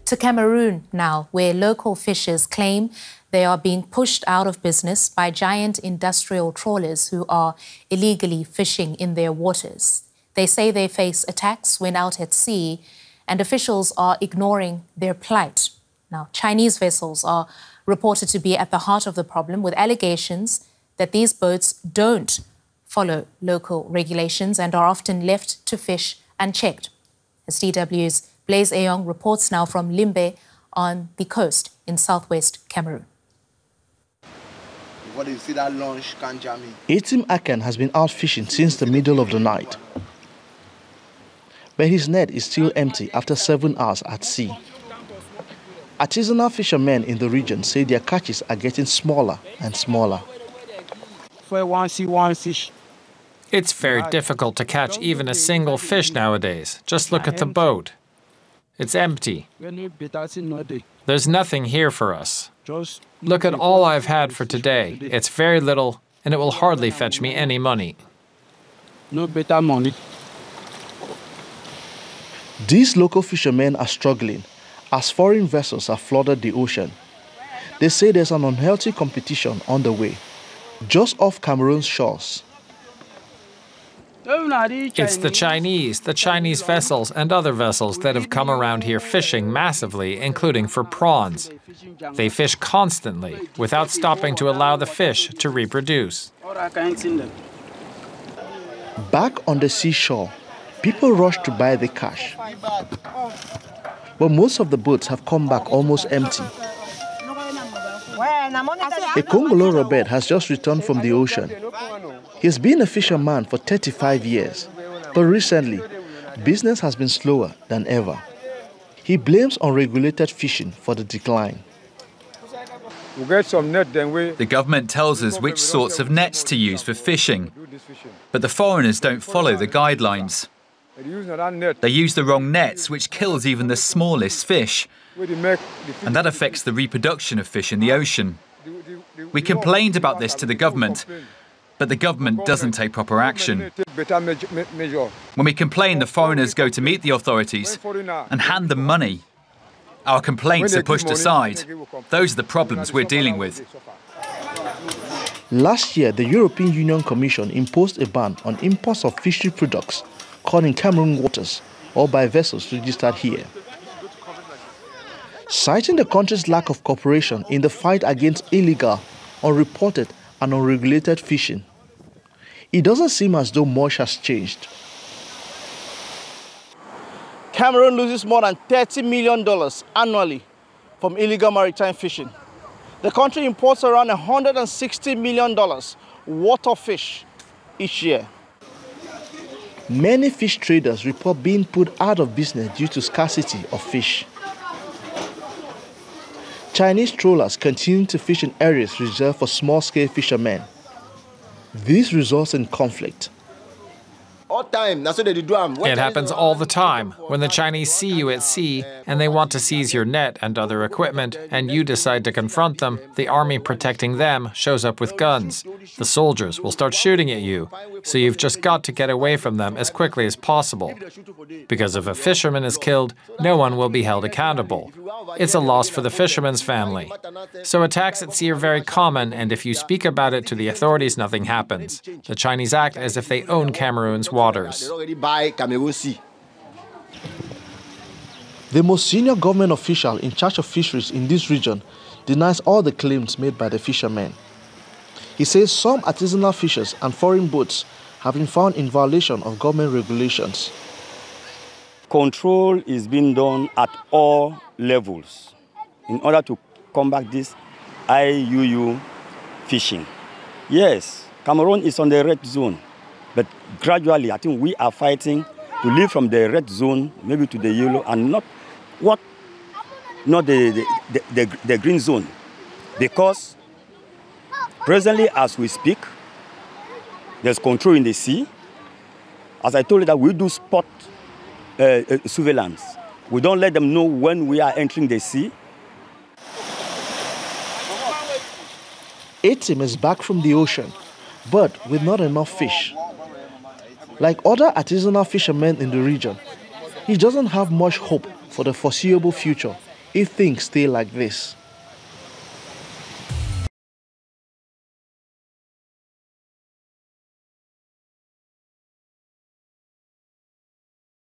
To Cameroon now, where local fishers claim they are being pushed out of business by giant industrial trawlers who are illegally fishing in their waters. They say they face attacks when out at sea, and officials are ignoring their plight. Now, Chinese vessels are reported to be at the heart of the problem, with allegations that these boats don't follow local regulations and are often left to fish unchecked. As DW's Blaise Eyong reports now from Limbe on the coast in southwest Cameroon. Eyong has been out fishing since the middle of the night. But his net is still empty after 7 hours at sea. Artisanal fishermen in the region say their catches are getting smaller and smaller. It's very difficult to catch even a single fish nowadays. Just look at the boat. It's empty. There's nothing here for us. Look at all I've had for today. It's very little, and it will hardly fetch me any money. These local fishermen are struggling as foreign vessels have flooded the ocean. They say there's an unhealthy competition on the way, just off Cameroon's shores. It's the Chinese vessels and other vessels that have come around here fishing massively, including for prawns. They fish constantly, without stopping to allow the fish to reproduce. Back on the seashore, people rush to buy the cash. But most of the boats have come back almost empty. A Congolese Robert has just returned from the ocean. He's been a fisherman for 35 years, but recently, business has been slower than ever. He blames unregulated fishing for the decline. The government tells us which sorts of nets to use for fishing, but the foreigners don't follow the guidelines. They use the wrong nets, which kills even the smallest fish, and that affects the reproduction of fish in the ocean. We complained about this to the government, but the government doesn't take proper action. When we complain, the foreigners go to meet the authorities and hand them money. Our complaints are pushed aside. Those are the problems we're dealing with. Last year, the European Union Commission imposed a ban on imports of fishery products caught in Cameroon waters or by vessels registered here. Citing the country's lack of cooperation in the fight against illegal, unreported and unregulated fishing, it doesn't seem as though much has changed. Cameroon loses more than $30 million annually from illegal maritime fishing. The country imports around $160 million worth of fish each year. Many fish traders report being put out of business due to scarcity of fish. Chinese trawlers continue to fish in areas reserved for small-scale fishermen. This results in conflict. It happens all the time. When the Chinese see you at sea and they want to seize your net and other equipment, and you decide to confront them, the army protecting them shows up with guns. The soldiers will start shooting at you, so you've just got to get away from them as quickly as possible. Because if a fisherman is killed, no one will be held accountable. It's a loss for the fisherman's family. So attacks at sea are very common, and if you speak about it to the authorities, nothing happens. The Chinese act as if they own Cameroon's waters. The most senior government official in charge of fisheries in this region denies all the claims made by the fishermen. He says some artisanal fishers and foreign boats have been found in violation of government regulations. Control is being done at all levels in order to combat this IUU fishing. Yes, Cameroon is on the red zone, but gradually I think we are fighting to leave from the red zone maybe to the yellow and not the green zone, because presently as we speak, there's control in the sea. As I told you that we do spot surveillance. We don't let them know when we are entering the sea. Eyong is back from the ocean, but with not enough fish. Like other artisanal fishermen in the region, he doesn't have much hope for the foreseeable future if things stay like this,